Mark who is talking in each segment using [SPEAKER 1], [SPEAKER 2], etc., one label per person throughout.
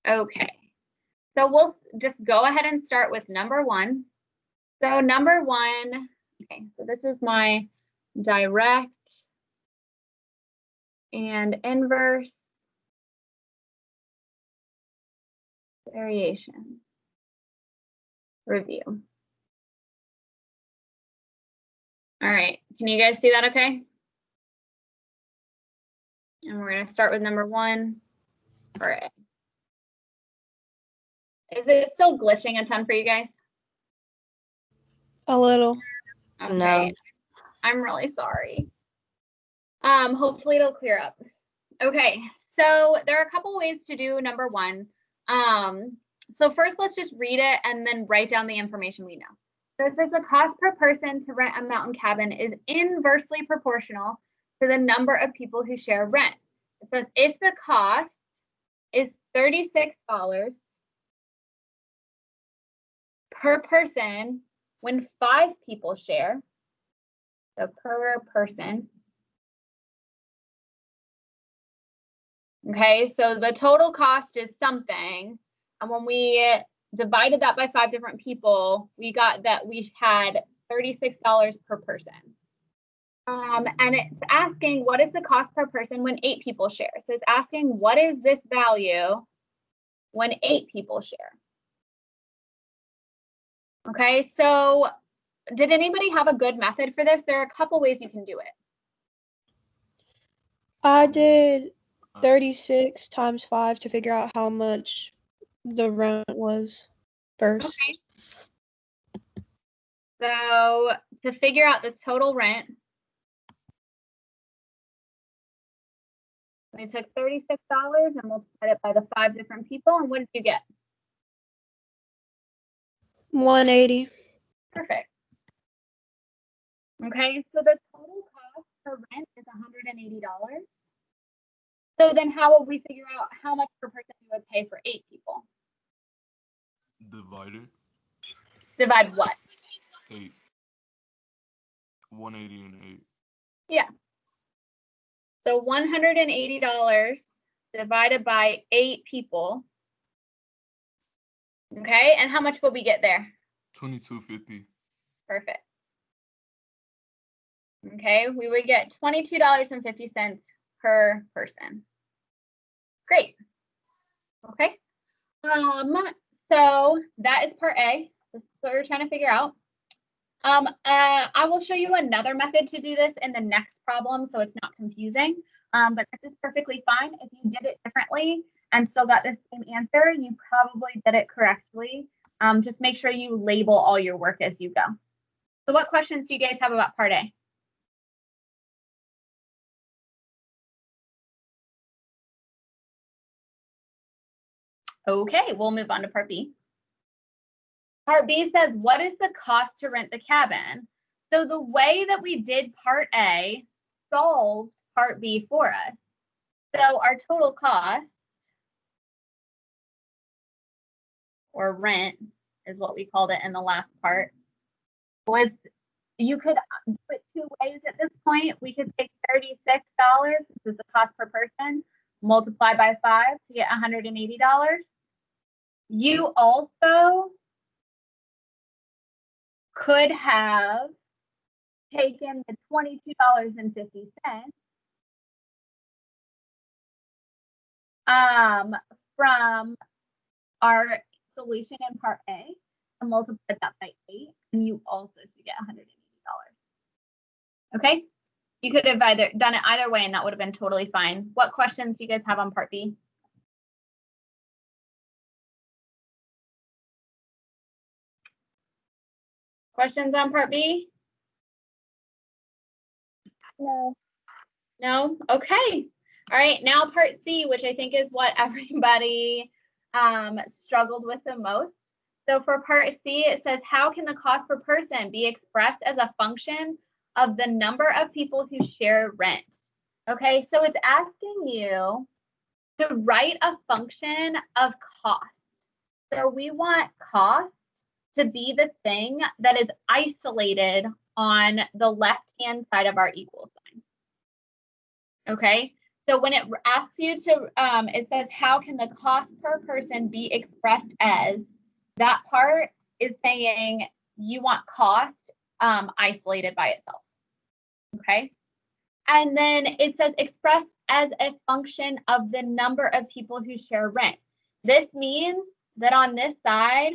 [SPEAKER 1] Okay, so we'll just go ahead and start with number one. So number one, okay, so this is my direct and inverse variation review. All right, can you guys see that okay? And we're going to start with number one for A. Is it still glitching a ton for you guys?
[SPEAKER 2] A little.
[SPEAKER 1] Okay.
[SPEAKER 3] No.
[SPEAKER 1] I'm really sorry. Hopefully it'll clear up. Okay, so there are a couple ways to do number one. So first, let's just read it and then write down the information we know. So it says the cost per person to rent a mountain cabin is inversely proportional to the number of people who share rent. It says if the cost is $36 per person when 5 people share, so per person. Okay, so the total cost is something, and when we divided that by 5 different people, we got that we had $36 per person. And it's asking what is the cost per person when 8 people share. So it's asking what is this value when 8 people share. Okay, so did anybody have a good method for this? There are a couple ways you can do it.
[SPEAKER 2] I did 36 times 5 to figure out how much the rent was first.
[SPEAKER 1] Okay. So to figure out the total rent, we took $36 and multiplied it by the 5 different people. And what did you get?
[SPEAKER 2] 180.
[SPEAKER 1] Perfect. Okay, so the total cost for rent is $180. So then how would we figure out how much per person you would pay for 8 people?
[SPEAKER 4] Divided.
[SPEAKER 1] Divide what?
[SPEAKER 4] 8. 180 and 8.
[SPEAKER 1] Yeah. So $180 divided by 8 people. Okay, and how much will we get there?
[SPEAKER 4] $22.50.
[SPEAKER 1] Perfect. Okay, we would get $22.50 per person. Great. Okay. So that is part A. This is what we're trying to figure out. I will show you another method to do this in the next problem, so it's not confusing. But this is perfectly fine. If you did it differently and still got the same answer, you probably did it correctly. Just make sure you label all your work as you go. So what questions do you guys have about part A? Okay, we'll move on to part B. Part B says, what is the cost to rent the cabin? So the way that we did part A solved part B for us. So our total cost, or rent is what we called it in the last part, was, you could do it 2 ways at this point. We could take $36, which is the cost per person, multiply by 5 to get $180. You also could have taken the $22.50 from our solution in part A and multiply that by 8, and you also should get $180. Okay, you could have either done it either way and that would have been totally fine. What questions do you guys have on part B? Questions on part B?
[SPEAKER 2] No.
[SPEAKER 1] No? Okay. All right, now part C, which I think is what everybody struggled with the most. So for part C, it says, how can the cost per person be expressed as a function of the number of people who share rent? Okay, so it's asking you to write a function of cost. So we want cost to be the thing that is isolated on the left-hand side of our equal sign. Okay, So when it asks you to, it says, how can the cost per person be expressed as, that part is saying you want cost isolated by itself, okay? And then it says expressed as a function of the number of people who share rent. This means that on this side,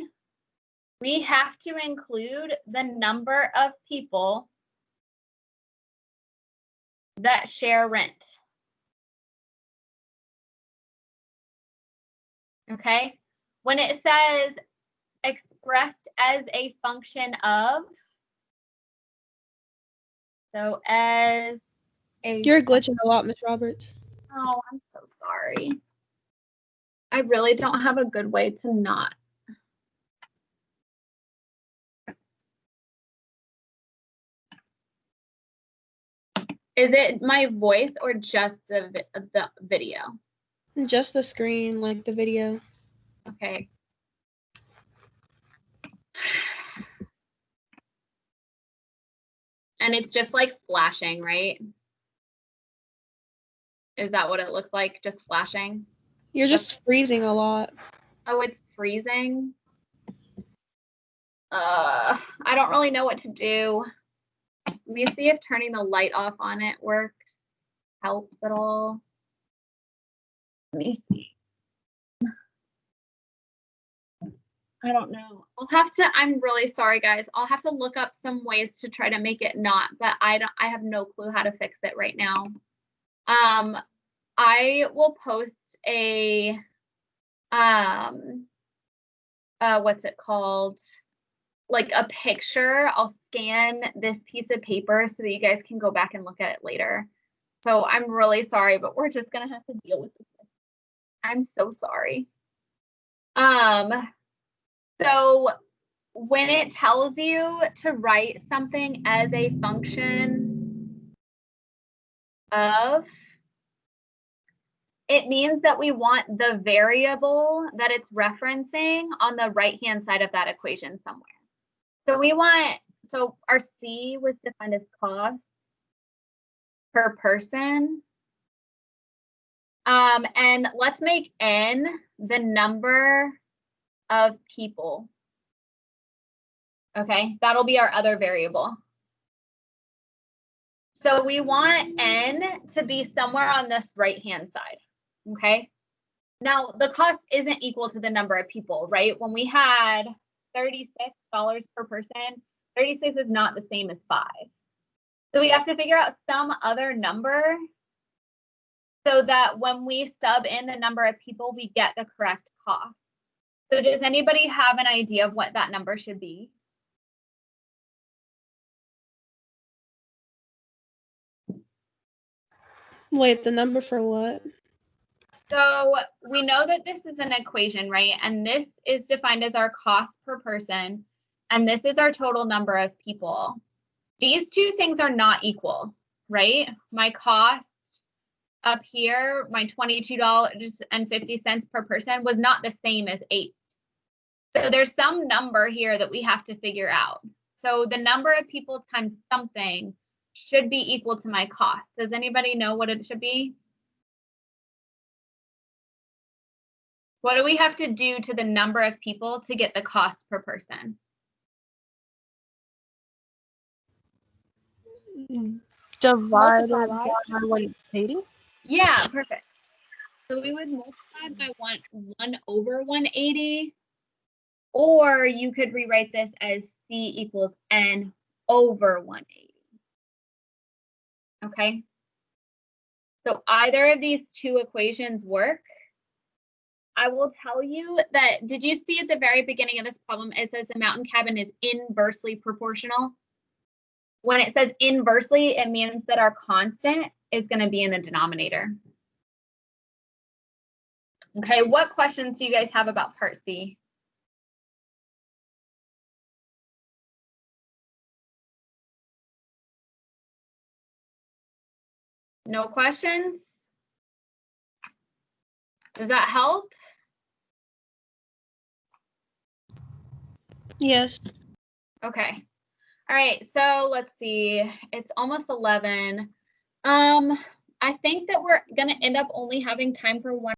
[SPEAKER 1] we have to include the number of people that share rent. Okay? When it says expressed as a function of, so as a,
[SPEAKER 2] You're glitching a lot, Miss Roberts.
[SPEAKER 1] oh, I'm so sorry. I really don't have a good way to not. Is it my voice or just the video?
[SPEAKER 2] Just the screen, like the video.
[SPEAKER 1] Okay. And it's just like flashing, right? Is that what it looks like? Just flashing?
[SPEAKER 2] You're just freezing a lot.
[SPEAKER 1] Oh, it's freezing. I don't really know what to do. Let me see if turning the light off on it helps at all. Let me see. I don't know. I'm really sorry, guys. I'll have to look up some ways to try to make it not, but I have no clue how to fix it right now. I will post a, what's it called? Like a picture. I'll scan this piece of paper so that you guys can go back and look at it later. So I'm really sorry, but we're just gonna have to deal with this. I'm so sorry. So when it tells you to write something as a function of, it means that we want the variable that it's referencing on the right-hand side of that equation somewhere. So our C was defined as cost per person. And let's make N the number of people. Okay, that'll be our other variable. So we want N to be somewhere on this right-hand side, okay? Now, the cost isn't equal to the number of people, right? When we had $36 per person, 36 is not the same as 5. So we have to figure out some other number so that when we sub in the number of people, we get the correct cost. So does anybody have an idea of what that number should be?
[SPEAKER 2] Wait, the number for what?
[SPEAKER 1] So we know that this is an equation, right? And this is defined as our cost per person. And this is our total number of people. These two things are not equal, right? My cost up here, my $22.50 per person was not the same as 8. So there's some number here that we have to figure out. So the number of people times something should be equal to my cost. Does anybody know what it should be? What do we have to do to the number of people to get the cost per person?
[SPEAKER 2] Divided by
[SPEAKER 1] Multiply by
[SPEAKER 2] 180?
[SPEAKER 1] Yeah, perfect. So we would multiply by 1 over 180, or you could rewrite this as C equals N over 180. Okay. So either of these two equations work. I will tell you that, did you see at the very beginning of this problem, it says the mountain cabin is inversely proportional? When it says inversely, it means that our constant is going to be in the denominator. Okay, what questions do you guys have about part C? No questions? Does that help?
[SPEAKER 2] Yes.
[SPEAKER 1] Okay. All right, so let's see. It's almost 11. I think that we're gonna end up only having time for one